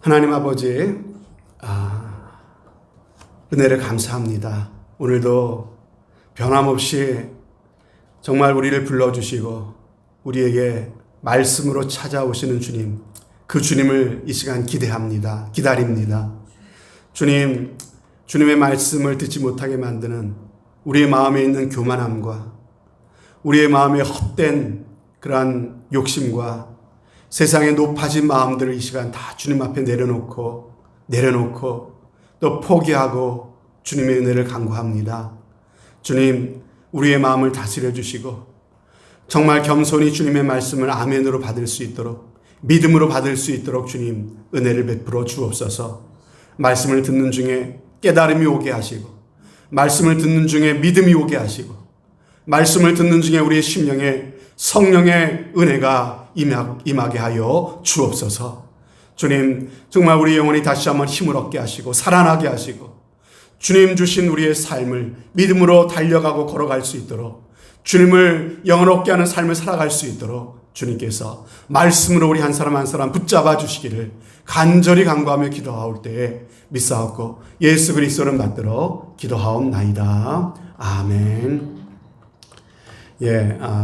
하나님 아버지, 은혜를 감사합니다. 오늘도 변함없이 정말 우리를 불러주시고 우리에게 말씀으로 찾아오시는 주님, 그 주님을 이 시간 기대합니다. 기다립니다. 주님, 주님의 말씀을 듣지 못하게 만드는 우리의 마음에 있는 교만함과 우리의 마음에 헛된 그러한 욕심과 세상의 높아진 마음들을 이 시간 다 주님 앞에 내려놓고 또 포기하고 주님의 은혜를 간구합니다. 주님, 우리의 마음을 다스려 주시고 정말 겸손히 주님의 말씀을 아멘으로 받을 수 있도록, 믿음으로 받을 수 있도록 주님 은혜를 베풀어 주옵소서. 말씀을 듣는 중에 깨달음이 오게 하시고, 말씀을 듣는 중에 믿음이 오게 하시고, 말씀을 듣는 중에 우리의 심령에 성령의 은혜가 임하게 하여 주옵소서. 주님, 정말 우리 영혼이 다시 한번 힘을 얻게 하시고 살아나게 하시고 주님 주신 우리의 삶을 믿음으로 달려가고 걸어갈 수 있도록, 주님을 영원롭게 하는 삶을 살아갈 수 있도록 주님께서 말씀으로 우리 한 사람 한 사람 붙잡아 주시기를 간절히 간구하며 기도하올 때에 믿사옵고 예수 그리스도를 받들어 기도하옵나이다. 아멘.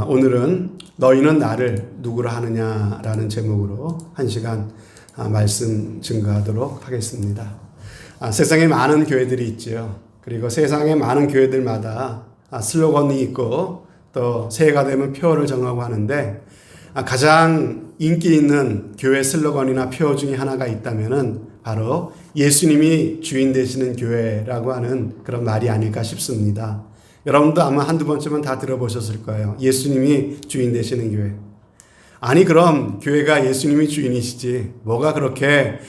오늘은 너희는 나를 누구라 하느냐라는 제목으로 한 시간 말씀 증거하도록 하겠습니다. 세상에 많은 교회들이 있죠. 그리고 세상에 많은 교회들마다 슬로건이 있고 또 새해가 되면 표어를 정하고 하는데, 가장 인기 있는 교회 슬로건이나 표어 중에 하나가 있다면은 바로 예수님이 주인 되시는 교회라고 하는 그런 말이 아닐까 싶습니다. 여러분도 아마 한두 번쯤은 다 들어보셨을 거예요. 예수님이 주인 되시는 교회. 아니, 그럼 교회가 예수님이 주인이시지 뭐가 그렇게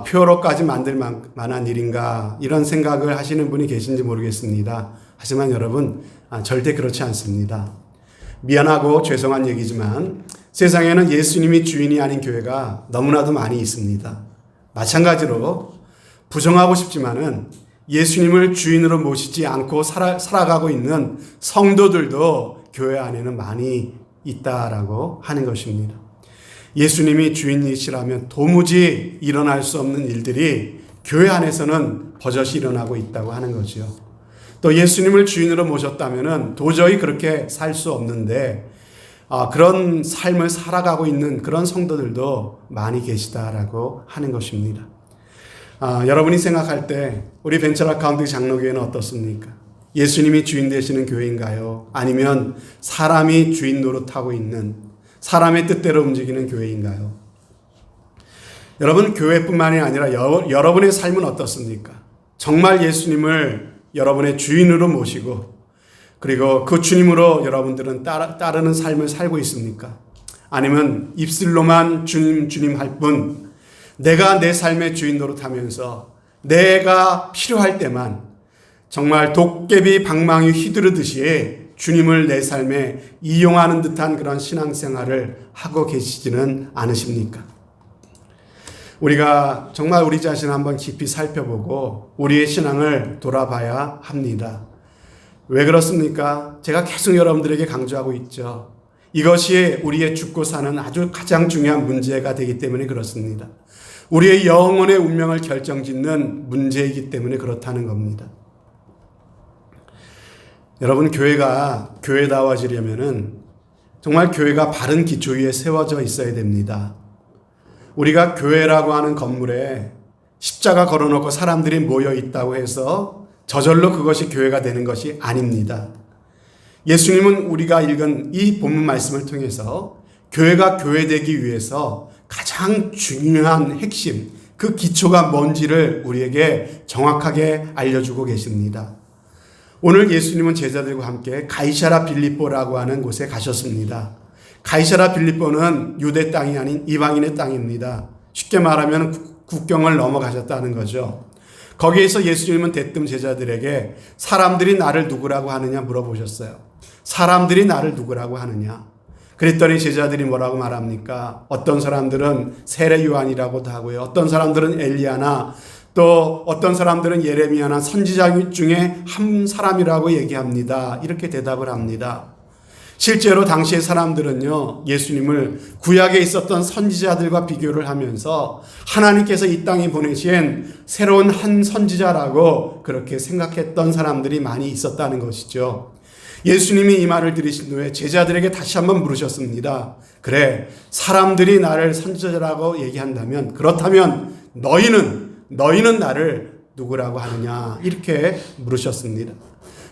표로까지 만들 만한 일인가, 이런 생각을 하시는 분이 계신지 모르겠습니다. 하지만 여러분, 절대 그렇지 않습니다. 미안하고 죄송한 얘기지만 세상에는 예수님이 주인이 아닌 교회가 너무나도 많이 있습니다. 마찬가지로 부정하고 싶지만은 예수님을 주인으로 모시지 않고 살아가고 있는 성도들도 교회 안에는 많이 있다라고 하는 것입니다. 예수님이 주인이시라면 도무지 일어날 수 없는 일들이 교회 안에서는 버젓이 일어나고 있다고 하는 거죠. 또 예수님을 주인으로 모셨다면 도저히 그렇게 살 수 없는데 그런 삶을 살아가고 있는 그런 성도들도 많이 계시다라고 하는 것입니다. 여러분이 생각할 때 우리 벤처라카운트 장로교회는 어떻습니까? 예수님이 주인 되시는 교회인가요? 아니면 사람이 주인 노릇하고 있는, 사람의 뜻대로 움직이는 교회인가요? 여러분, 교회뿐만이 아니라 여러분의 삶은 어떻습니까? 정말 예수님을 여러분의 주인으로 모시고 그리고 그 주님으로 여러분들은 따르는 삶을 살고 있습니까? 아니면 입술로만 주님 할 뿐, 내가 내 삶의 주인 노릇하면서 내가 필요할 때만 정말 도깨비 방망이 휘두르듯이 주님을 내 삶에 이용하는 듯한 그런 신앙생활을 하고 계시지는 않으십니까? 우리가 정말 우리 자신을 한번 깊이 살펴보고 우리의 신앙을 돌아봐야 합니다. 왜 그렇습니까? 제가 계속 여러분들에게 강조하고 있죠. 이것이 우리의 죽고 사는 아주 가장 중요한 문제가 되기 때문에 그렇습니다. 우리의 영혼의 운명을 결정짓는 문제이기 때문에 그렇다는 겁니다. 여러분, 교회가 교회다워지려면은 정말 교회가 바른 기초 위에 세워져 있어야 됩니다. 우리가 교회라고 하는 건물에 십자가 걸어놓고 사람들이 모여 있다고 해서 저절로 그것이 교회가 되는 것이 아닙니다. 예수님은 우리가 읽은 이 본문 말씀을 통해서 교회가 교회되기 위해서 가장 중요한 핵심, 그 기초가 뭔지를 우리에게 정확하게 알려주고 계십니다. 오늘 예수님은 제자들과 함께 가이사랴 빌립보라고 하는 곳에 가셨습니다. 가이사랴 빌립보는 유대 땅이 아닌 이방인의 땅입니다. 쉽게 말하면 국경을 넘어가셨다는 거죠. 거기에서 예수님은 대뜸 제자들에게 사람들이 나를 누구라고 하느냐 물어보셨어요. 사람들이 나를 누구라고 하느냐. 그랬더니 제자들이 뭐라고 말합니까? 어떤 사람들은 세례 요한이라고도 하고요. 어떤 사람들은 엘리야나 또 어떤 사람들은 예레미야나 선지자 중에 한 사람이라고 얘기합니다. 이렇게 대답을 합니다. 실제로 당시의 사람들은요, 예수님을 구약에 있었던 선지자들과 비교를 하면서 하나님께서 이 땅에 보내신 새로운 한 선지자라고 그렇게 생각했던 사람들이 많이 있었다는 것이죠. 예수님이 이 말을 들으신 후에 제자들에게 다시 한번 물으셨습니다. 그래, 사람들이 나를 선지자라고 얘기한다면, 그렇다면 너희는 나를 누구라고 하느냐? 이렇게 물으셨습니다.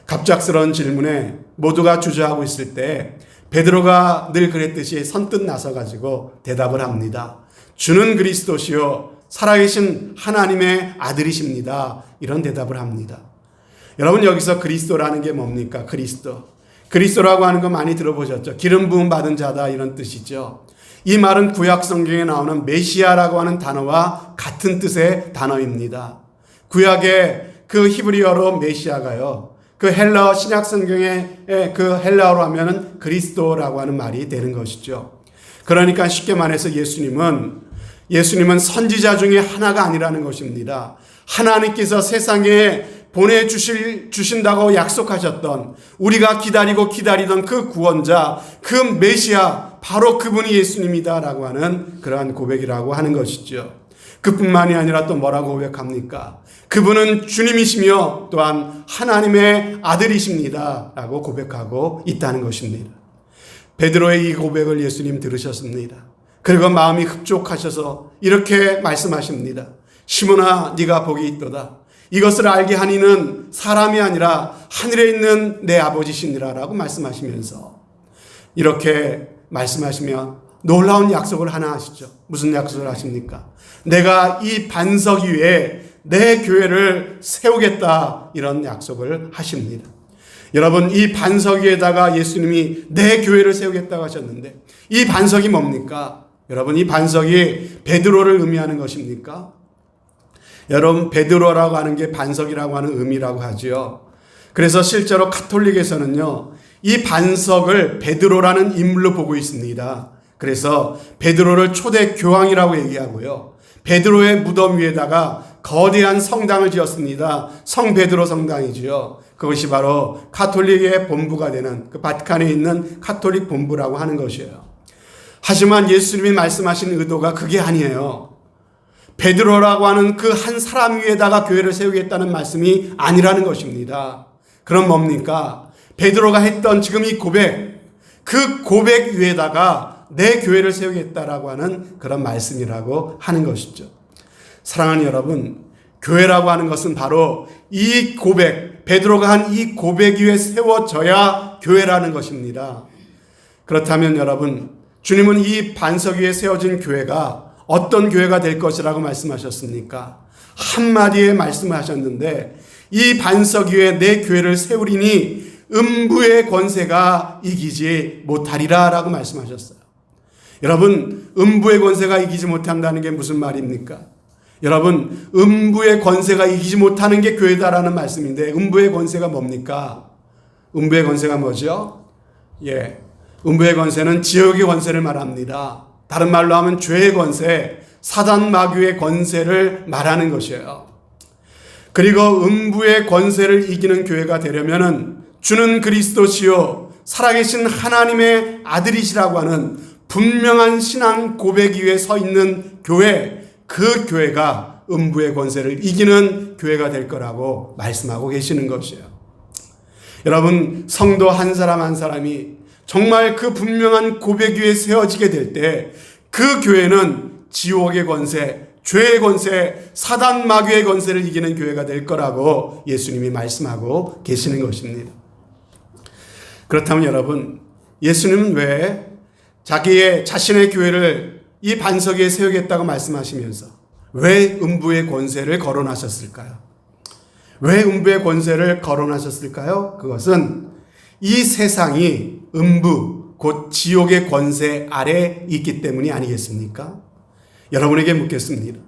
갑작스러운 질문에 모두가 주저하고 있을 때 베드로가 늘 그랬듯이 선뜻 나서가지고 대답을 합니다. 주는 그리스도시요 살아계신 하나님의 아들이십니다. 이런 대답을 합니다. 여러분, 여기서 그리스도라는 게 뭡니까? 그리스도라고 하는 거 많이 들어보셨죠? 기름 부음 받은 자다, 이런 뜻이죠. 이 말은 구약 성경에 나오는 메시아라고 하는 단어와 같은 뜻의 단어입니다. 구약의 그 히브리어로 메시아가요, 그 헬라어 신약 성경의 그 헬라어로 하면은 그리스도라고 하는 말이 되는 것이죠. 그러니까 쉽게 말해서 예수님은 선지자 중에 하나가 아니라는 것입니다. 하나님께서 세상에 보내주신다고 약속하셨던, 우리가 기다리던 그 구원자, 그 메시아, 바로 그분이 예수님이다라고 하는 그러한 고백이라고 하는 것이죠. 그뿐만이 아니라 또 뭐라고 고백합니까? 그분은 주님이시며 또한 하나님의 아들이십니다 라고 고백하고 있다는 것입니다. 베드로의 이 고백을 예수님 들으셨습니다. 그리고 마음이 흡족하셔서 이렇게 말씀하십니다. 시몬아, 네가 복이 있도다. 이것을 알게 하니는 사람이 아니라 하늘에 있는 내 아버지시니라 라고 말씀하시면서, 이렇게 말씀하시며 놀라운 약속을 하나 하시죠. 무슨 약속을 하십니까? 내가 이 반석 위에 내 교회를 세우겠다, 이런 약속을 하십니다. 여러분, 이 반석 위에다가 예수님이 내 교회를 세우겠다고 하셨는데, 이 반석이 뭡니까? 여러분, 이 반석이 베드로를 의미하는 것입니까? 여러분, 베드로라고 하는 게 반석이라고 하는 의미라고 하지요. 그래서 실제로 가톨릭에서는요, 이 반석을 베드로라는 인물로 보고 있습니다. 그래서 베드로를 초대 교황이라고 얘기하고요, 베드로의 무덤 위에다가 거대한 성당을 지었습니다. 성 베드로 성당이지요. 그것이 바로 가톨릭의 본부가 되는, 그 바티칸에 있는 가톨릭 본부라고 하는 것이에요. 하지만 예수님이 말씀하신 의도가 그게 아니에요. 베드로라고 하는 그 한 사람 위에다가 교회를 세우겠다는 말씀이 아니라는 것입니다. 그럼 뭡니까? 베드로가 했던 지금 이 고백, 그 고백 위에다가 내 교회를 세우겠다라고 하는 그런 말씀이라고 하는 것이죠. 사랑하는 여러분, 교회라고 하는 것은 바로 이 고백, 베드로가 한 이 고백 위에 세워져야 교회라는 것입니다. 그렇다면 여러분, 주님은 이 반석 위에 세워진 교회가 어떤 교회가 될 것이라고 말씀하셨습니까? 한마디에 말씀을 하셨는데, 이 반석 위에 내 교회를 세우리니 음부의 권세가 이기지 못하리라 라고 말씀하셨어요. 여러분, 음부의 권세가 이기지 못한다는 게 무슨 말입니까? 여러분, 음부의 권세가 이기지 못하는 게 교회다라는 말씀인데, 음부의 권세가 뭡니까? 음부의 권세가 뭐죠? 음부의 권세는 지옥의 권세를 말합니다. 다른 말로 하면 죄의 권세, 사단 마귀의 권세를 말하는 것이에요. 그리고 음부의 권세를 이기는 교회가 되려면은 주는 그리스도시요 살아계신 하나님의 아들이시라고 하는 분명한 신앙 고백 위에 서 있는 교회, 그 교회가 음부의 권세를 이기는 교회가 될 거라고 말씀하고 계시는 것이에요. 여러분, 성도 한 사람 한 사람이 정말 그 분명한 고백 위에 세워지게 될 때 그 교회는 지옥의 권세, 죄의 권세, 사단 마귀의 권세를 이기는 교회가 될 거라고 예수님이 말씀하고 계시는 것입니다. 그렇다면 여러분, 예수님은 왜 자신의 교회를 이 반석 위에 세우겠다고 말씀하시면서 왜 음부의 권세를 거론하셨을까요? 왜 음부의 권세를 거론하셨을까요? 그것은 이 세상이 음부, 곧 지옥의 권세 아래 있기 때문이 아니겠습니까? 여러분에게 묻겠습니다.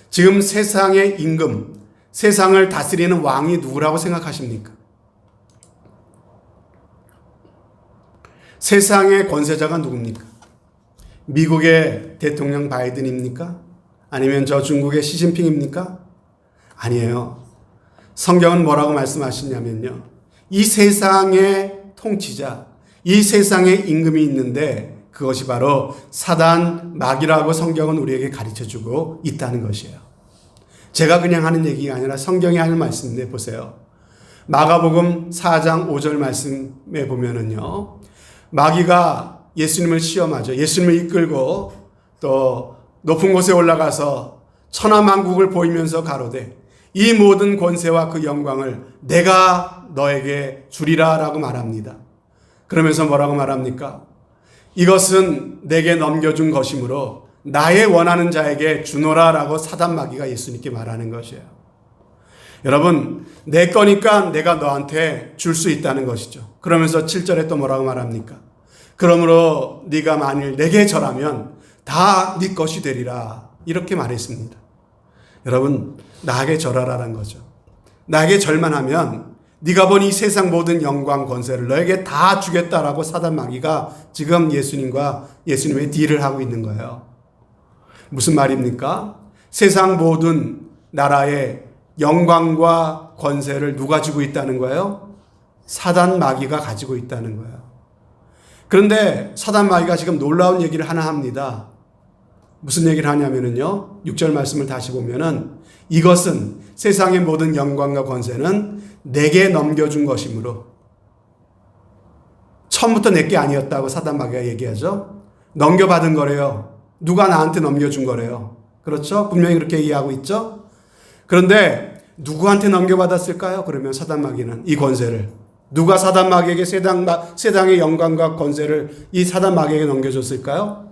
지금 세상의 임금, 세상을 다스리는 왕이 누구라고 생각하십니까? 세상의 권세자가 누굽니까? 미국의 대통령 바이든입니까? 아니면 저 중국의 시진핑입니까? 아니에요. 성경은 뭐라고 말씀하시냐면요, 이 세상의 통치자, 이 세상에 임금이 있는데 그것이 바로 사단, 마귀라고 성경은 우리에게 가르쳐주고 있다는 것이에요. 제가 그냥 하는 얘기가 아니라 성경이 하는 말씀인데 보세요. 마가복음 4장 5절 말씀에 보면은요, 마귀가 예수님을 시험하죠. 예수님을 이끌고 또 높은 곳에 올라가서 천하만국을 보이면서 가로되 이 모든 권세와 그 영광을 내가 너에게 주리라 라고 말합니다. 그러면서 뭐라고 말합니까? 이것은 내게 넘겨준 것이므로 나의 원하는 자에게 주노라 라고 사단 마귀가 예수님께 말하는 것이에요. 여러분, 내 거니까 내가 너한테 줄 수 있다는 것이죠. 그러면서 7절에 또 뭐라고 말합니까? 그러므로 네가 만일 내게 절하면 다 네 것이 되리라 이렇게 말했습니다. 여러분, 나에게 절하라는 거죠. 나에게 절만 하면 네가 본 이 세상 모든 영광 권세를 너에게 다 주겠다라고 사단 마귀가 지금 예수님의 딜을 하고 있는 거예요. 무슨 말입니까? 세상 모든 나라의 영광과 권세를 누가 주고 있다는 거예요? 사단 마귀가 가지고 있다는 거예요. 그런데 사단 마귀가 지금 놀라운 얘기를 하나 합니다. 무슨 얘기를 하냐면요, 6절 말씀을 다시 보면은 이것은 세상의 모든 영광과 권세는 내게 넘겨준 것이므로, 처음부터 내게 아니었다고 사단 마귀가 얘기하죠. 넘겨받은 거래요. 누가 나한테 넘겨준 거래요. 그렇죠? 분명히 그렇게 얘기하고 있죠. 그런데 누구한테 넘겨받았을까요? 그러면 사단 마귀는 이 권세를 누가 사단 마귀에게 세상의 영광과 권세를 이 사단 마귀에게 넘겨줬을까요?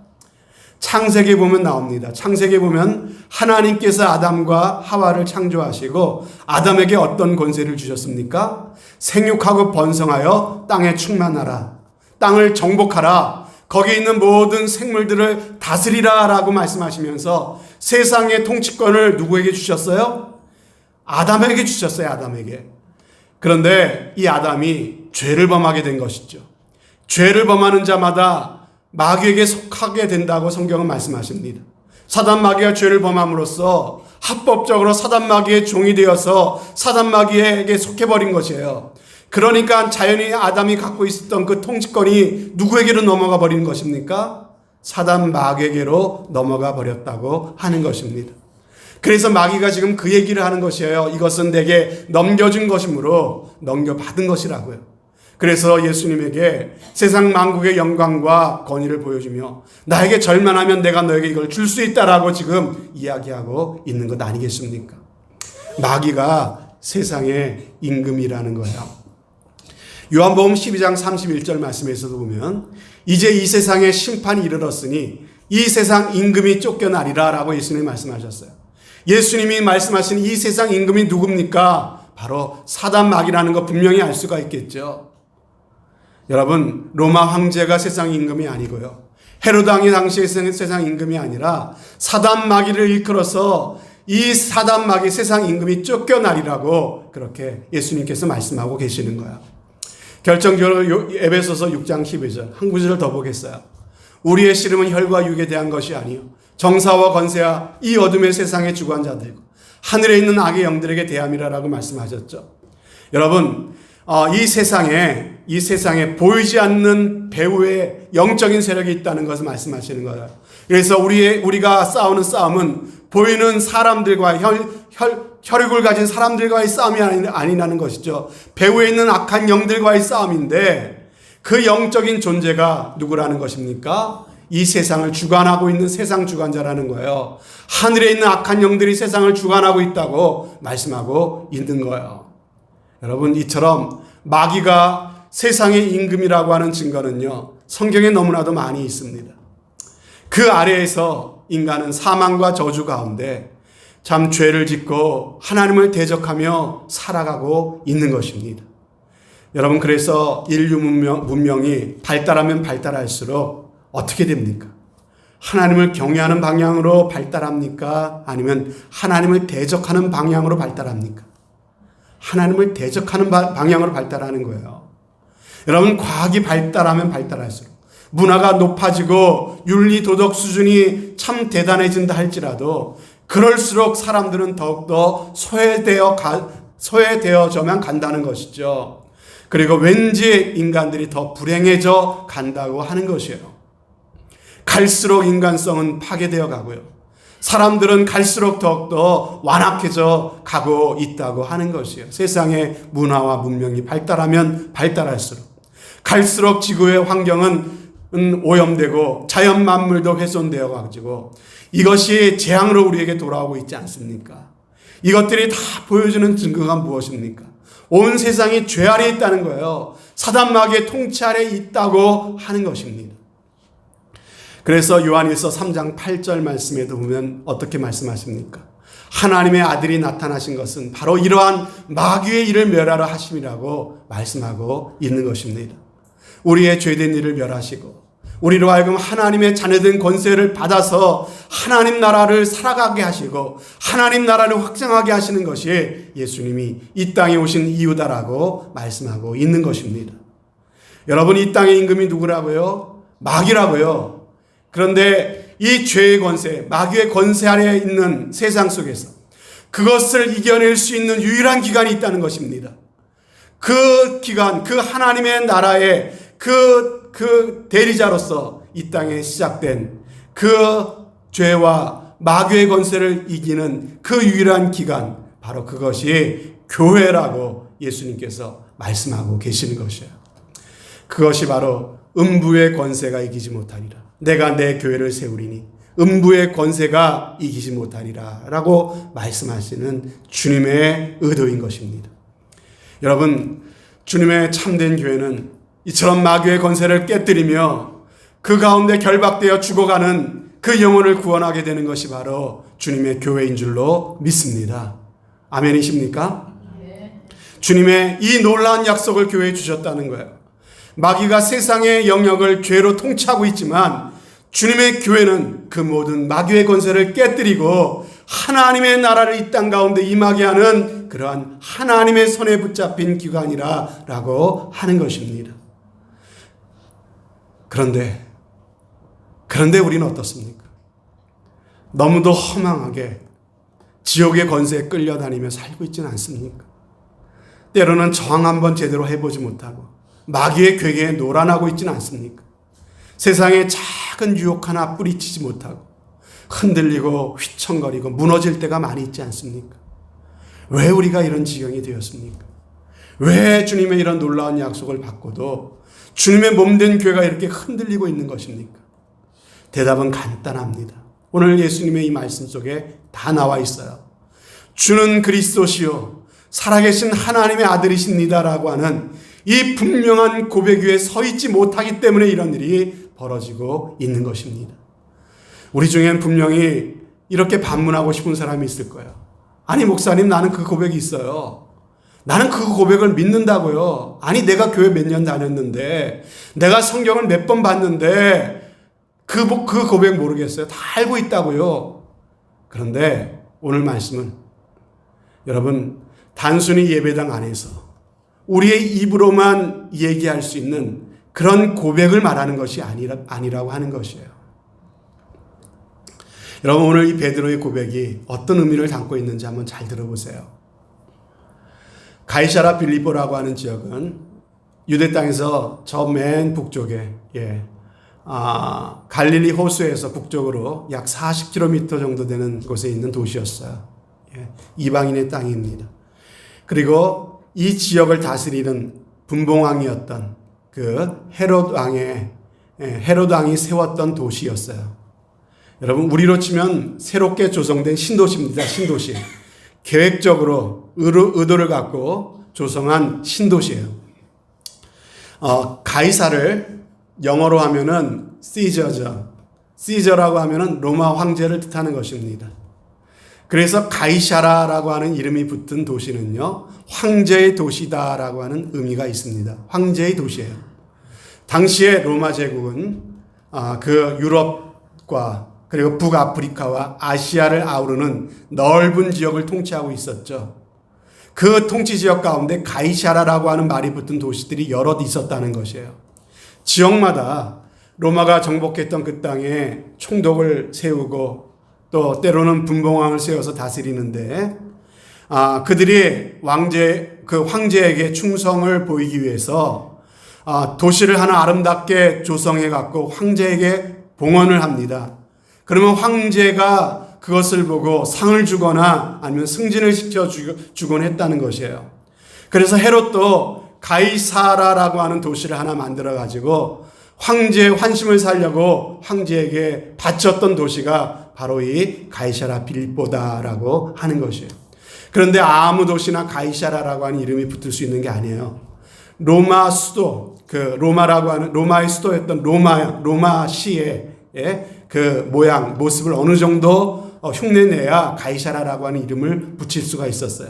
창세기 보면 나옵니다. 창세기 보면 하나님께서 아담과 하와를 창조하시고 아담에게 어떤 권세를 주셨습니까? 생육하고 번성하여 땅에 충만하라. 땅을 정복하라. 거기에 있는 모든 생물들을 다스리라 라고 말씀하시면서 세상의 통치권을 누구에게 주셨어요? 아담에게 주셨어요. 아담에게. 그런데 이 아담이 죄를 범하게 된 것이죠. 죄를 범하는 자마다 마귀에게 속하게 된다고 성경은 말씀하십니다. 사단 마귀가 죄를 범함으로써 합법적으로 사단 마귀의 종이 되어서 사단 마귀에게 속해버린 것이에요. 그러니까 자연히 아담이 갖고 있었던 그 통치권이 누구에게로 넘어가 버린 것입니까? 사단 마귀에게로 넘어가 버렸다고 하는 것입니다. 그래서 마귀가 지금 그 얘기를 하는 것이에요. 이것은 내게 넘겨준 것이므로 넘겨받은 것이라고요. 그래서 예수님에게 세상 만국의 영광과 권위를 보여주며 나에게 절만하면 내가 너에게 이걸 줄 수 있다라고 지금 이야기하고 있는 것 아니겠습니까? 마귀가 세상의 임금이라는 거예요. 요한복음 12장 31절 말씀에서도 보면 이제 이 세상에 심판이 이르렀으니 이 세상 임금이 쫓겨나리라 라고 예수님이 말씀하셨어요. 예수님이 말씀하신 이 세상 임금이 누굽니까? 바로 사단 마귀라는 거 분명히 알 수가 있겠죠. 여러분, 로마 황제가 세상 임금이 아니고요, 헤로드 왕이 당시의 세상 임금이 아니라 사단 마귀를 일컬어서 이 사단 마귀 세상 임금이 쫓겨나리라고 그렇게 예수님께서 말씀하고 계시는 거야. 결정적으로 에베소서 6장 12절 한 구절을 더 보겠어요. 우리의 씨름은 혈과 육에 대한 것이 아니요 정사와 권세와 이 어둠의 세상의 주관자들과 하늘에 있는 악의 영들에게 대함이라라고 말씀하셨죠. 여러분, 이 세상에 보이지 않는 배후의 영적인 세력이 있다는 것을 말씀하시는 거예요. 그래서 우리가 싸우는 싸움은 보이는 사람들과 혈육을 가진 사람들과의 싸움이 아니라는 것이죠. 배후에 있는 악한 영들과의 싸움인데 그 영적인 존재가 누구라는 것입니까? 이 세상을 주관하고 있는 세상 주관자라는 거예요. 하늘에 있는 악한 영들이 세상을 주관하고 있다고 말씀하고 있는 거예요. 여러분, 이처럼 마귀가 세상의 임금이라고 하는 증거는요, 성경에 너무나도 많이 있습니다. 그 아래에서 인간은 사망과 저주 가운데 참 죄를 짓고 하나님을 대적하며 살아가고 있는 것입니다. 여러분, 그래서 인류 문명이 발달하면 발달할수록 어떻게 됩니까? 하나님을 경외하는 방향으로 발달합니까? 아니면 하나님을 대적하는 방향으로 발달합니까? 하나님을 대적하는 방향으로 발달하는 거예요. 여러분, 과학이 발달하면 발달할수록, 문화가 높아지고 윤리 도덕 수준이 참 대단해진다 할지라도 그럴수록 사람들은 더욱더 소외되어져만 간다는 것이죠. 그리고 왠지 인간들이 더 불행해져 간다고 하는 것이에요. 갈수록 인간성은 파괴되어 가고요. 사람들은 갈수록 더욱더 완악해져 가고 있다고 하는 것이에요. 세상의 문화와 문명이 발달하면 발달할수록 갈수록 지구의 환경은 오염되고 자연 만물도 훼손되어 가지고 이것이 재앙으로 우리에게 돌아오고 있지 않습니까? 이것들이 다 보여주는 증거가 무엇입니까? 온 세상이 죄 아래 있다는 거예요. 사단 마귀의 통치 아래 있다고 하는 것입니다. 그래서 요한일서 3장 8절 말씀에도 보면 어떻게 말씀하십니까? 하나님의 아들이 나타나신 것은 바로 이러한 마귀의 일을 멸하러 하심이라고 말씀하고 있는 것입니다. 우리의 죄된 일을 멸하시고 우리로 하여금 하나님의 자녀된 권세를 받아서 하나님 나라를 살아가게 하시고 하나님 나라를 확장하게 하시는 것이 예수님이 이 땅에 오신 이유다라고 말씀하고 있는 것입니다. 여러분, 이 땅의 임금이 누구라고요? 마귀라고요. 그런데 이 죄의 권세, 마귀의 권세 아래에 있는 세상 속에서 그것을 이겨낼 수 있는 유일한 기관이 있다는 것입니다. 그 기관, 그 하나님의 나라의 그 대리자로서 이 땅에 시작된 그 죄와 마귀의 권세를 이기는 그 유일한 기관, 바로 그것이 교회라고 예수님께서 말씀하고 계시는 것이에요. 그것이 바로 음부의 권세가 이기지 못하리라. 내가 내 교회를 세우리니 음부의 권세가 이기지 못하리라 라고 말씀하시는 주님의 의도인 것입니다. 여러분, 주님의 참된 교회는 이처럼 마귀의 권세를 깨뜨리며 그 가운데 결박되어 죽어가는 그 영혼을 구원하게 되는 것이 바로 주님의 교회인 줄로 믿습니다. 아멘이십니까? 주님의 이 놀라운 약속을 교회에 주셨다는 거예요. 마귀가 세상의 영역을 죄로 통치하고 있지만 주님의 교회는 그 모든 마귀의 권세를 깨뜨리고 하나님의 나라를 이 땅 가운데 임하게 하는 그러한 하나님의 손에 붙잡힌 기관이라고 하는 것입니다. 그런데 우리는 어떻습니까? 너무도 허망하게 지옥의 권세에 끌려다니며 살고 있지는 않습니까? 때로는 저항 한번 제대로 해보지 못하고 마귀의 괴계에 노란하고 있지는 않습니까? 세상에 작은 유혹 하나 뿌리치지 못하고 흔들리고 휘청거리고 무너질 때가 많이 있지 않습니까? 왜 우리가 이런 지경이 되었습니까? 왜 주님의 이런 놀라운 약속을 받고도 주님의 몸된 교회가 이렇게 흔들리고 있는 것입니까? 대답은 간단합니다. 오늘 예수님의 이 말씀 속에 다 나와 있어요. 주는 그리스도시요 살아계신 하나님의 아들이십니다라고 하는 이 분명한 고백 위에 서 있지 못하기 때문에 이런 일이 벌어지고 있는 것입니다. 우리 중엔 분명히 이렇게 반문하고 싶은 사람이 있을 거예요. 아니 목사님, 나는 그 고백이 있어요. 나는 그 고백을 믿는다고요. 아니 내가 교회 몇 년 다녔는데 내가 성경을 몇 번 봤는데 그 고백 모르겠어요. 다 알고 있다고요. 그런데 오늘 말씀은 여러분, 단순히 예배당 안에서 우리의 입으로만 얘기할 수 있는 그런 고백을 말하는 것이 아니라고 하는 것이에요. 여러분, 오늘 이 베드로의 고백이 어떤 의미를 담고 있는지 한번 잘 들어보세요. 가이사라 빌립보라고 하는 지역은 유대 땅에서 저 맨 북쪽에 갈릴리 호수에서 북쪽으로 약 40km 정도 되는 곳에 있는 도시였어요. 이방인의 땅입니다. 그리고 이 지역을 다스리는 분봉왕이었던 그 헤롯 왕이 세웠던 도시였어요. 여러분, 우리로 치면 새롭게 조성된 신도시입니다. 신도시. 계획적으로 의도를 갖고 조성한 신도시예요. 가이사를 영어로 하면은 시저라고 하면은 로마 황제를 뜻하는 것입니다. 그래서 가이사라라고 하는 이름이 붙은 도시는요, 황제의 도시다라고 하는 의미가 있습니다. 황제의 도시예요. 당시에 로마 제국은 그 유럽과 그리고 북아프리카와 아시아를 아우르는 넓은 지역을 통치하고 있었죠. 그 통치 지역 가운데 가이사라라고 하는 말이 붙은 도시들이 여럿 있었다는 것이에요. 지역마다 로마가 정복했던 그 땅에 총독을 세우고 또 때로는 분봉왕을 세워서 다스리는데 그들이 그 황제에게 충성을 보이기 위해서 도시를 하나 아름답게 조성해 갖고 황제에게 봉헌을 합니다. 그러면 황제가 그것을 보고 상을 주거나 아니면 승진을 시켜주곤 했다는 것이에요. 그래서 헤롯도 가이사라라고 하는 도시를 하나 만들어 가지고 황제의 환심을 살려고 황제에게 바쳤던 도시가 바로 이 가이사라 빌립보다라고 하는 것이에요. 그런데 아무 도시나 가이사라라고 하는 이름이 붙을 수 있는 게 아니에요. 로마 수도, 로마라고 하는 로마의 수도였던 로마시의 그 모습을 어느 정도 흉내내야 가이사라라고 하는 이름을 붙일 수가 있었어요.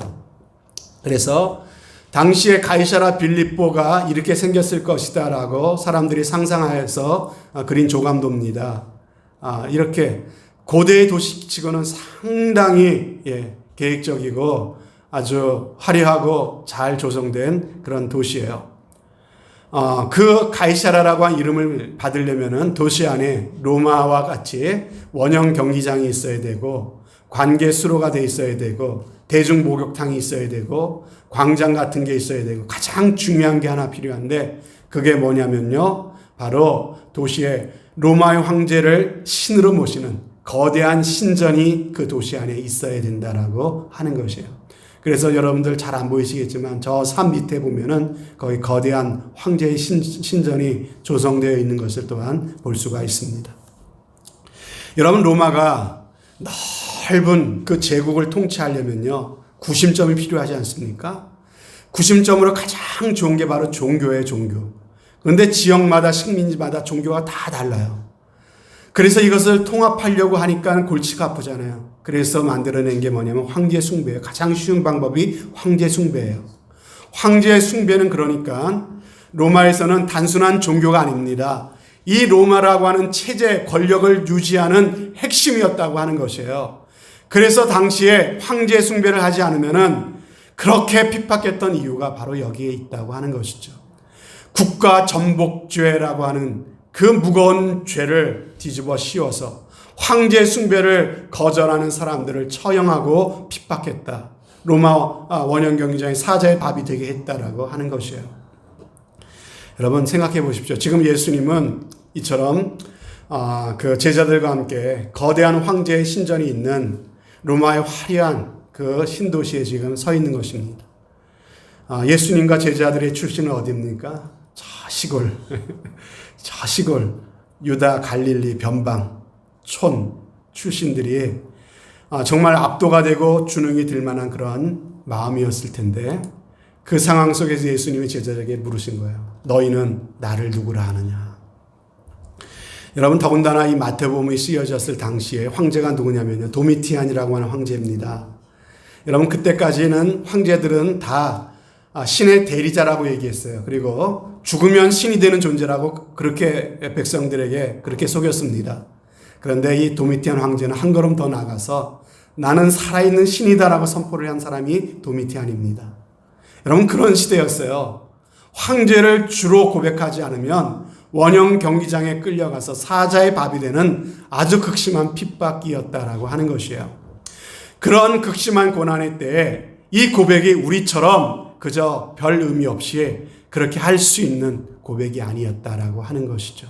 그래서 당시에 가이사라 빌립보가 이렇게 생겼을 것이다라고 사람들이 상상하여서 그린 조감도입니다. 이렇게 고대의 도시치고는 상당히 계획적이고 아주 화려하고 잘 조성된 그런 도시예요. 그 가이사라라고 한 이름을 받으려면은 도시 안에 로마와 같이 원형 경기장이 있어야 되고 관계 수로가 돼 있어야 되고 대중 목욕탕이 있어야 되고 광장 같은 게 있어야 되고 가장 중요한 게 하나 필요한데 그게 뭐냐면요. 바로 도시에 로마의 황제를 신으로 모시는 거대한 신전이 그 도시 안에 있어야 된다라고 하는 것이에요. 그래서 여러분들 잘 안 보이시겠지만 저 산 밑에 보면은 거기 거대한 황제의 신전이 조성되어 있는 것을 또한 볼 수가 있습니다. 여러분 로마가 넓은 그 제국을 통치하려면요. 구심점이 필요하지 않습니까? 구심점으로 가장 좋은 게 바로 종교예요, 종교. 그런데 지역마다 식민지마다 종교가 다 달라요. 그래서 이것을 통합하려고 하니까 골치가 아프잖아요. 그래서 만들어낸 게 뭐냐면 황제 숭배예요. 가장 쉬운 방법이 황제 숭배예요. 황제 숭배는 그러니까 로마에서는 단순한 종교가 아닙니다. 이 로마라고 하는 체제, 권력을 유지하는 핵심이었다고 하는 것이에요. 그래서 당시에 황제 숭배를 하지 않으면은 그렇게 핍박했던 이유가 바로 여기에 있다고 하는 것이죠. 국가 전복죄라고 하는 그 무거운 죄를 뒤집어 씌워서 황제 숭배를 거절하는 사람들을 처형하고 핍박했다. 로마 원형 경기장의 사자의 밥이 되게 했다라고 하는 것이에요. 여러분 생각해 보십시오. 지금 예수님은 이처럼 그 제자들과 함께 거대한 황제의 신전이 있는 로마의 화려한 그 신도시에 지금 서 있는 것입니다. 예수님과 제자들의 출신은 어디입니까? 저 시골, 저 시골, 유다, 갈릴리, 변방, 촌 출신들이 정말 압도가 되고 주눅이 들 만한 그러한 마음이었을 텐데 그 상황 속에서 예수님이 제자들에게 물으신 거예요. 너희는 나를 누구라 하느냐? 여러분 더군다나 이 마태복음이 쓰여졌을 당시에 황제가 누구냐면요. 도미티안이라고 하는 황제입니다. 여러분 그때까지는 황제들은 다 신의 대리자라고 얘기했어요. 그리고 죽으면 신이 되는 존재라고 그렇게 백성들에게 그렇게 속였습니다. 그런데 이 도미티안 황제는 한 걸음 더 나가서 나는 살아있는 신이다라고 선포를 한 사람이 도미티안입니다. 여러분 그런 시대였어요. 황제를 주로 고백하지 않으면 원형 경기장에 끌려가서 사자의 밥이 되는 아주 극심한 핍박이었다라고 하는 것이에요. 그런 극심한 고난의 때에 이 고백이 우리처럼 그저 별 의미 없이 그렇게 할 수 있는 고백이 아니었다라고 하는 것이죠.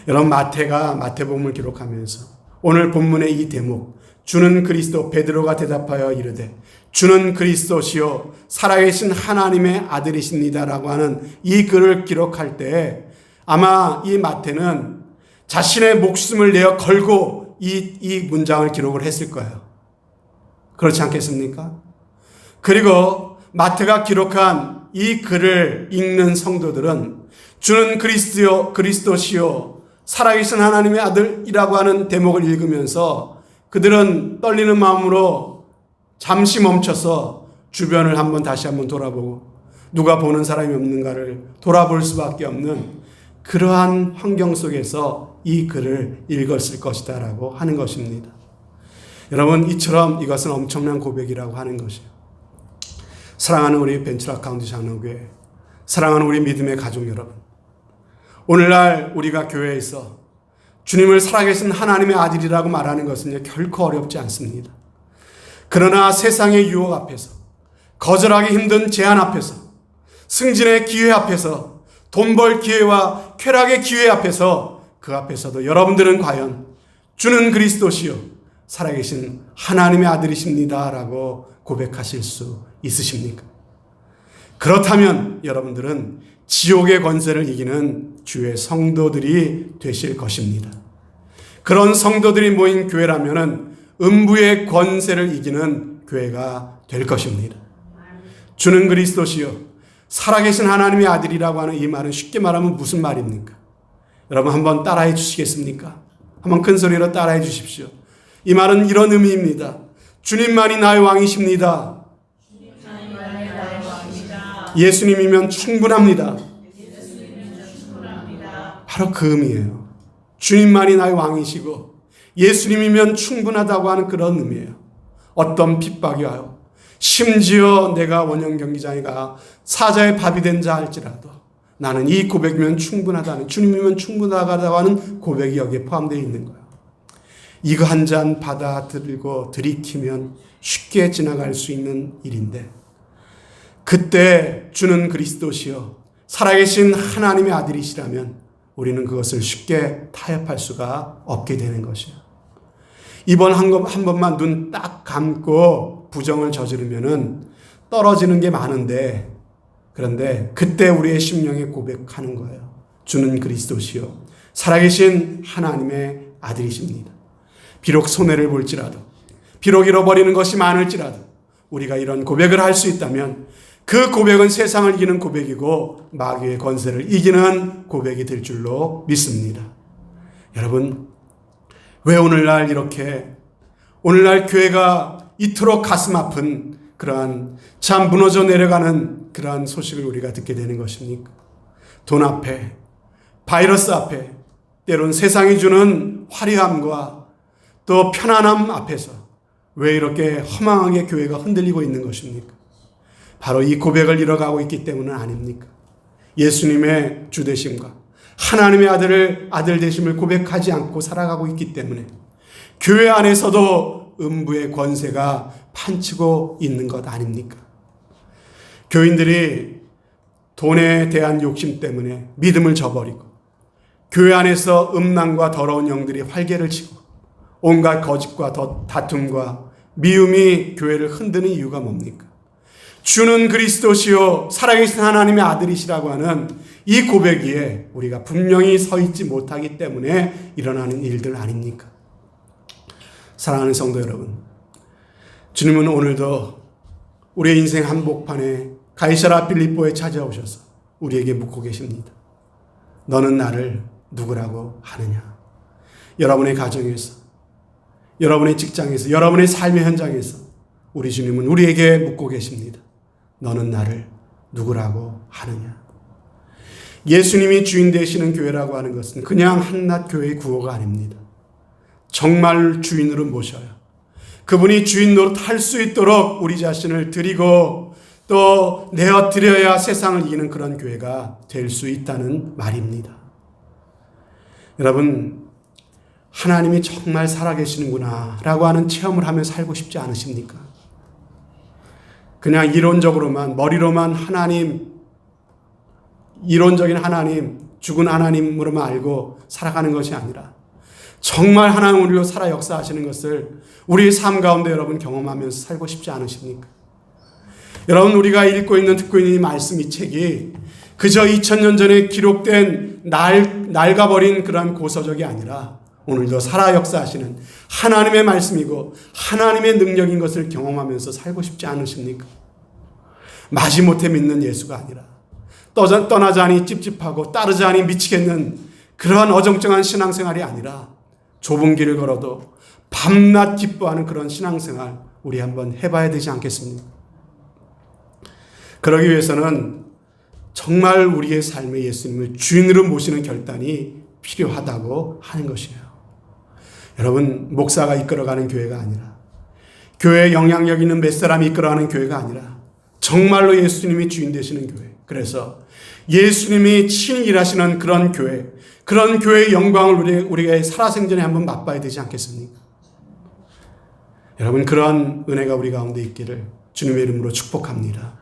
여러분 마태가 마태복음을 기록하면서 오늘 본문의 이 대목 주는 그리스도 베드로가 대답하여 이르되 주는 그리스도시요 살아계신 하나님의 아들이십니다라고 하는 이 글을 기록할 때 아마 이 마태는 자신의 목숨을 내어 걸고 이 문장을 기록을 했을 거예요. 그렇지 않겠습니까? 그리고 마태가 기록한 이 글을 읽는 성도들은 주는 그리스도시요 살아계신 하나님의 아들이라고 하는 대목을 읽으면서 그들은 떨리는 마음으로 잠시 멈춰서 주변을 다시 한번 돌아보고 누가 보는 사람이 없는가를 돌아볼 수밖에 없는 그러한 환경 속에서 이 글을 읽었을 것이다 라고 하는 것입니다. 여러분 이처럼 이것은 엄청난 고백이라고 하는 것이에요. 사랑하는 우리 벤츠락 카운티 장로교회, 사랑하는 우리 믿음의 가족 여러분, 오늘날 우리가 교회에서 주님을 살아계신 하나님의 아들이라고 말하는 것은 결코 어렵지 않습니다. 그러나 세상의 유혹 앞에서 거절하기 힘든 제한 앞에서, 승진의 기회 앞에서, 돈 벌 기회와 쾌락의 기회 앞에서, 그 앞에서도 여러분들은 과연 주는 그리스도시요 살아계신 하나님의 아들이십니다 라고 고백하실 수 있으십니까? 그렇다면 여러분들은 지옥의 권세를 이기는 주의 성도들이 되실 것입니다. 그런 성도들이 모인 교회라면 음부의 권세를 이기는 교회가 될 것입니다. 주는 그리스도시요 살아계신 하나님의 아들이라고 하는 이 말은 쉽게 말하면 무슨 말입니까? 여러분 한번 따라해 주시겠습니까? 한번 큰 소리로 따라해 주십시오. 이 말은 이런 의미입니다. 주님만이 나의 왕이십니다. 예수님이면 충분합니다. 바로 그 의미예요. 주님만이 나의 왕이시고 예수님이면 충분하다고 하는 그런 의미예요. 어떤 핍박이 와요. 심지어 내가 원형 경기장이가 사자의 밥이 된 자 할지라도 나는 이 고백이면 충분하다는, 주님이면 충분하다고 하는 고백이 여기에 포함되어 있는 거예요. 이거 한 잔 받아들이고 들이키면 쉽게 지나갈 수 있는 일인데, 그때 주는 그리스도시요 살아계신 하나님의 아들이시라면 우리는 그것을 쉽게 타협할 수가 없게 되는 것이에요. 이번 한 번만 눈 딱 감고 부정을 저지르면은 떨어지는 게 많은데, 그런데 그때 우리의 심령에 고백하는 거예요. 주는 그리스도시요 살아계신 하나님의 아들이십니다. 비록 손해를 볼지라도, 비록 잃어버리는 것이 많을지라도 우리가 이런 고백을 할 수 있다면 그 고백은 세상을 이기는 고백이고 마귀의 권세를 이기는 고백이 될 줄로 믿습니다. 여러분, 왜 오늘날 교회가 이토록 가슴 아픈 그러한 참 무너져 내려가는 그러한 소식을 우리가 듣게 되는 것입니까? 돈 앞에, 바이러스 앞에, 때론 세상이 주는 화려함과 또 편안함 앞에서 왜 이렇게 허망하게 교회가 흔들리고 있는 것입니까? 바로 이 고백을 잃어가고 있기 때문은 아닙니까? 예수님의 주되심과 하나님의 아들 되심을 고백하지 않고 살아가고 있기 때문에 교회 안에서도 음부의 권세가 판치고 있는 것 아닙니까? 교인들이 돈에 대한 욕심 때문에 믿음을 저버리고 교회 안에서 음란과 더러운 영들이 활개를 치고 온갖 거짓과 다툼과 미움이 교회를 흔드는 이유가 뭡니까? 주는 그리스도시요 살아계신 하나님의 아들이시라고 하는 이 고백 위에 우리가 분명히 서 있지 못하기 때문에 일어나는 일들 아닙니까? 사랑하는 성도 여러분, 주님은 오늘도 우리의 인생 한복판에 가이사라 빌립보에 찾아오셔서 우리에게 묻고 계십니다. 너는 나를 누구라고 하느냐? 여러분의 가정에서, 여러분의 직장에서, 여러분의 삶의 현장에서 우리 주님은 우리에게 묻고 계십니다. 너는 나를 누구라고 하느냐? 예수님이 주인 되시는 교회라고 하는 것은 그냥 한낱 교회의 구호가 아닙니다. 정말 주인으로 모셔요. 그분이 주인 노릇할 수 있도록 우리 자신을 드리고 또 내어드려야 세상을 이기는 그런 교회가 될 수 있다는 말입니다. 여러분, 하나님이 정말 살아계시는구나 라고 하는 체험을 하며 살고 싶지 않으십니까? 그냥 이론적으로만, 머리로만 이론적인 하나님, 죽은 하나님으로만 알고 살아가는 것이 아니라 정말 하나님 우리로 살아 역사하시는 것을 우리의 삶 가운데 여러분 경험하면서 살고 싶지 않으십니까? 여러분, 우리가 읽고 있는 듣고 있는 이 말씀, 이 책이 그저 2000년 전에 기록된 낡아버린 그런 고서적이 아니라 오늘도 살아 역사하시는 하나님의 말씀이고 하나님의 능력인 것을 경험하면서 살고 싶지 않으십니까? 마지못해 믿는 예수가 아니라 떠나자니 찝찝하고 따르자니 미치겠는 그러한 어정쩡한 신앙생활이 아니라 좁은 길을 걸어도 밤낮 기뻐하는 그런 신앙생활 우리 한번 해봐야 되지 않겠습니까? 그러기 위해서는 정말 우리의 삶에 예수님을 주인으로 모시는 결단이 필요하다고 하는 것이에요. 여러분, 목사가 이끌어가는 교회가 아니라, 교회에 영향력 있는 몇 사람이 이끌어가는 교회가 아니라 정말로 예수님이 주인 되시는 교회, 그래서 예수님이 친히 일하시는 그런 교회, 그런 교회의 영광을 우리가 살아생전에 한번 맛봐야 되지 않겠습니까? 여러분, 그러한 은혜가 우리 가운데 있기를 주님의 이름으로 축복합니다.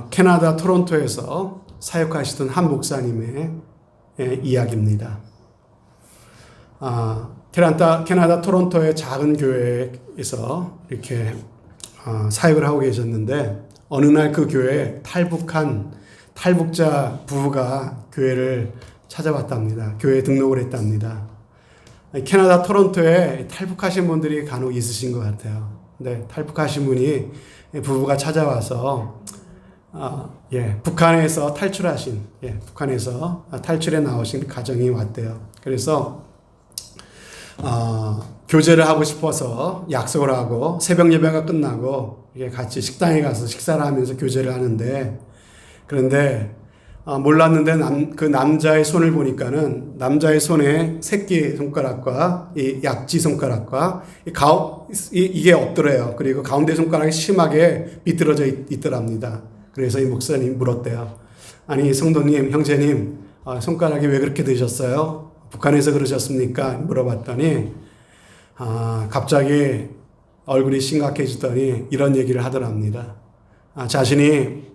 캐나다 토론토에서 사역하시던 한 목사님의 이야기입니다. 캐나다 토론토의 작은 교회에서 이렇게 사역을 하고 계셨는데 어느 날 그 교회에 탈북자 부부가 교회를 찾아왔답니다. 교회에 등록을 했답니다. 캐나다 토론토에 탈북하신 분들이 간혹 있으신 것 같아요. 근데 탈북하신 분이 부부가 찾아와서 북한에서 탈출해 나오신 가정이 왔대요. 그래서 교제를 하고 싶어서 약속을 하고 새벽 예배가 끝나고 같이 식당에 가서 식사를 하면서 교제를 하는데, 그런데 몰랐는데 그 남자의 손을 보니까는 남자의 손에 새끼 손가락과 이 약지 손가락과 이게 없더래요. 그리고 가운데 손가락이 심하게 비틀어져 있더랍니다. 그래서 이 목사님 물었대요. 아니 성도님, 형제님, 손가락이 왜 그렇게 되셨어요? 북한에서 그러셨습니까? 물어봤더니 갑자기 얼굴이 심각해지더니 이런 얘기를 하더랍니다. 자신이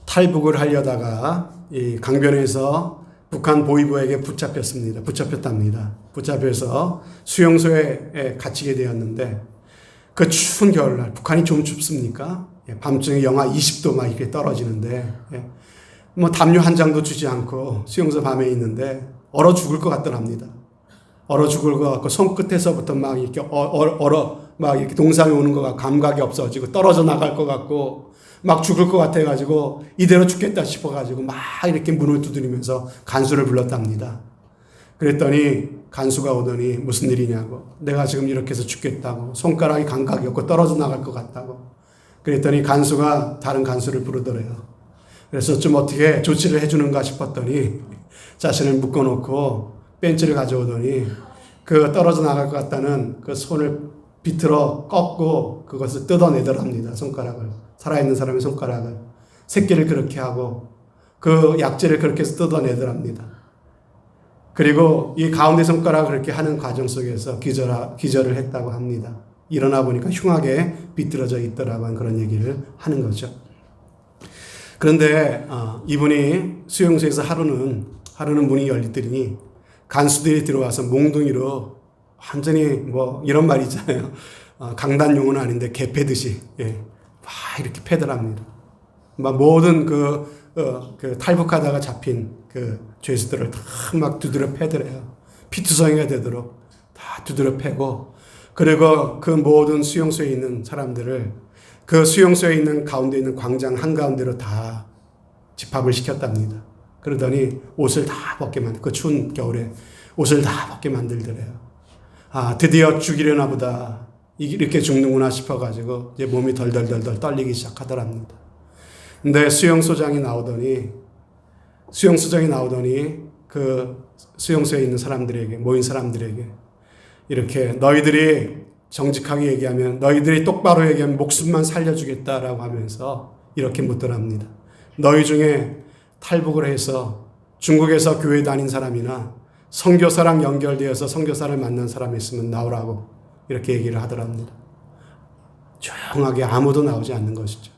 탈북을 하려다가 이 강변에서 북한 보위부에게 붙잡혔답니다. 붙잡혀서 수용소에 갇히게 되었는데, 그 추운 겨울날, 북한이 좀 춥습니까? 밤중에 영하 20도 막 이렇게 떨어지는데, 뭐 담요 한 장도 주지 않고 수용소 밤에 있는데 얼어 죽을 것 같더랍니다. 얼어 죽을 것 같고 손끝에서부터 막 이렇게 막 이렇게 동상이 오는 것 같고 감각이 없어지고 떨어져 나갈 것 같고 막 죽을 것 같아가지고 이대로 죽겠다 싶어가지고 막 이렇게 문을 두드리면서 간수를 불렀답니다. 그랬더니 간수가 오더니 무슨 일이냐고, 내가 지금 이렇게 해서 죽겠다고, 손가락이 감각이 없고 떨어져 나갈 것 같다고. 그랬더니 간수가 다른 간수를 부르더래요. 그래서 좀 어떻게 조치를 해주는가 싶었더니 자신을 묶어놓고 벤치를 가져오더니 그 떨어져 나갈 것 같다는 그 손을 비틀어 꺾고 그것을 뜯어내더랍니다. 손가락을, 살아있는 사람의 손가락을, 새끼를 그렇게 하고 그 약지를 그렇게 해서 뜯어내더랍니다. 그리고 이 가운데 손가락을 그렇게 하는 과정 속에서 기절을 했다고 합니다. 일어나 보니까 흉하게 비틀어져 있더라고 하는 그런 얘기를 하는 거죠. 그런데 이분이 수용소에서 하루는 문이 열리더니 간수들이 들어와서 몽둥이로 완전히 뭐 이런 말 있잖아요. 강단용어는 아닌데 개 패듯이 막 이렇게 패더랍니다. 막 모든 그 탈북하다가 잡힌 그 죄수들을 다 막 두드려 패더래요. 피투성이가 되도록 다 두드려 패고, 그리고 그 모든 수용소에 있는 사람들을 그 수용소에 있는 가운데 있는 광장 한가운데로 다 집합을 시켰답니다. 그러더니 옷을 다 벗게 그 추운 겨울에 옷을 다 벗게 만들더래요. 드디어 죽이려나 보다, 이렇게 죽는구나 싶어가지고 이제 몸이 덜덜덜 떨리기 시작하더랍니다. 근데 수용소장이 나오더니 그 수용소에 있는 사람들에게, 모인 사람들에게 이렇게 너희들이 정직하게 얘기하면, 너희들이 똑바로 얘기하면 목숨만 살려주겠다라고 하면서 이렇게 묻더랍니다. 너희 중에 탈북을 해서 중국에서 교회 다닌 사람이나 선교사랑 연결되어서 선교사를 만난 사람이 있으면 나오라고 이렇게 얘기를 하더랍니다. 조용하게 아무도 나오지 않는 것이죠.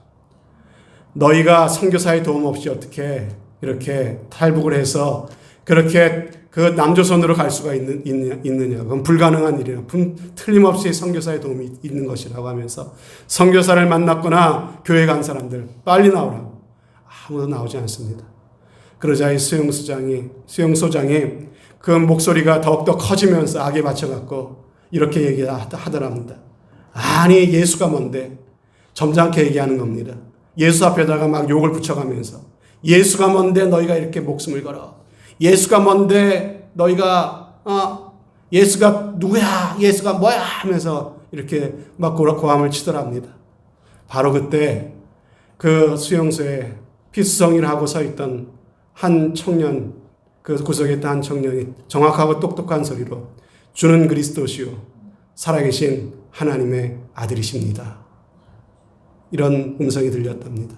너희가 선교사의 도움 없이 어떻게 이렇게 탈북을 해서 그렇게 그 남조선으로 갈 수가 있느냐. 그건 불가능한 일이라. 틀림없이 선교사의 도움이 있는 것이라고 하면서 선교사를 만났거나 교회 간 사람들 빨리 나오라고. 아무도 나오지 않습니다. 그러자 이 수용소장이 그 목소리가 더욱더 커지면서 악에 받쳐갖고 이렇게 얘기하더랍니다. 아니 예수가 뭔데? 점잖게 얘기하는 겁니다. 예수 앞에다가 막 욕을 붙여가면서 예수가 뭔데 너희가 이렇게 목숨을 걸어? 예수가 뭔데 너희가 예수가 누구야? 예수가 뭐야? 하면서 이렇게 막 고함을 치더랍니다. 바로 그때 그 수용소에 피수성이를 하고 서 있던 한 청년, 그 구석에 있던 한 청년이 정확하고 똑똑한 소리로 주는 그리스도시요 살아계신 하나님의 아들이십니다. 이런 음성이 들렸답니다.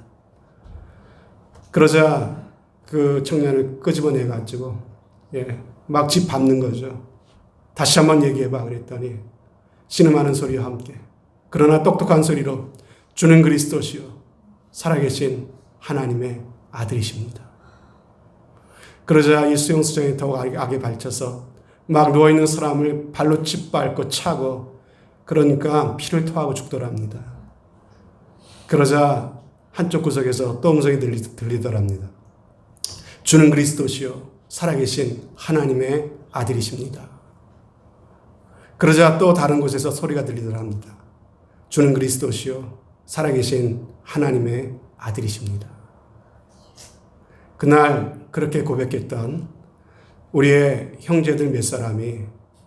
그러자 그 청년을 끄집어내가지고 막 집 밟는 거죠. 다시 한번 얘기해봐 그랬더니 신음하는 소리와 함께 그러나 똑똑한 소리로 주는 그리스도시요 살아계신 하나님의 아들이십니다. 그러자 이 수용소장이 더욱 악에 발쳐서 막 누워있는 사람을 발로 짓밟고 차고 그러니까 피를 토하고 죽더랍니다. 그러자 한쪽 구석에서 또 음성이 들리더랍니다. 주는 그리스도시요 살아계신 하나님의 아들이십니다. 그러자 또 다른 곳에서 소리가 들리더랍니다. 주는 그리스도시요 살아계신 하나님의 아들이십니다. 그날 그렇게 고백했던 우리의 형제들 몇 사람이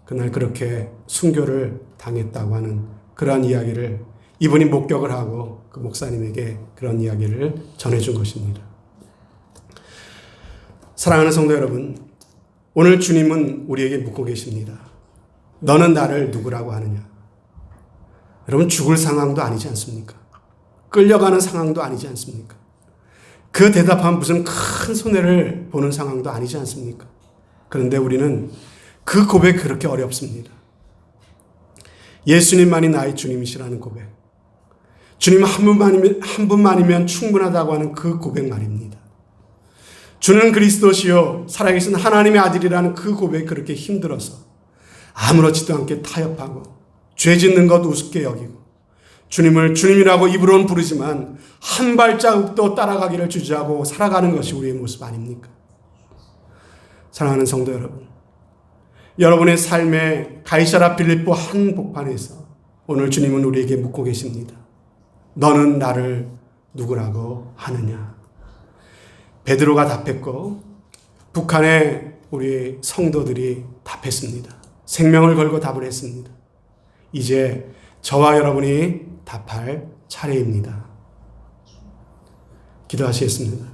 그날 그렇게 순교를 당했다고 하는 그러한 이야기를 이분이 목격을 하고 그 목사님에게 그런 이야기를 전해준 것입니다. 사랑하는 성도 여러분, 오늘 주님은 우리에게 묻고 계십니다. 너는 나를 누구라고 하느냐? 여러분, 죽을 상황도 아니지 않습니까? 끌려가는 상황도 아니지 않습니까? 그 대답하면 무슨 큰 손해를 보는 상황도 아니지 않습니까? 그런데 우리는 그 고백이 그렇게 어렵습니다. 예수님만이 나의 주님이시라는 고백. 주님 한 분만이면 충분하다고 하는 그 고백 말입니다. 주는 그리스도시요 살아계신 하나님의 아들이라는 그 고백이 그렇게 힘들어서 아무렇지도 않게 타협하고 죄 짓는 것 우습게 여기고 주님을 주님이라고 입으로는 부르지만 한 발자국도 따라가기를 주저하고 살아가는 것이 우리의 모습 아닙니까? 사랑하는 성도 여러분, 여러분의 삶의 가이사라 빌립보 한복판에서 오늘 주님은 우리에게 묻고 계십니다. 너는 나를 누구라고 하느냐? 베드로가 답했고 북한의 우리 성도들이 답했습니다. 생명을 걸고 답을 했습니다. 이제 저와 여러분이 답할 차례입니다. 기도하시겠습니다.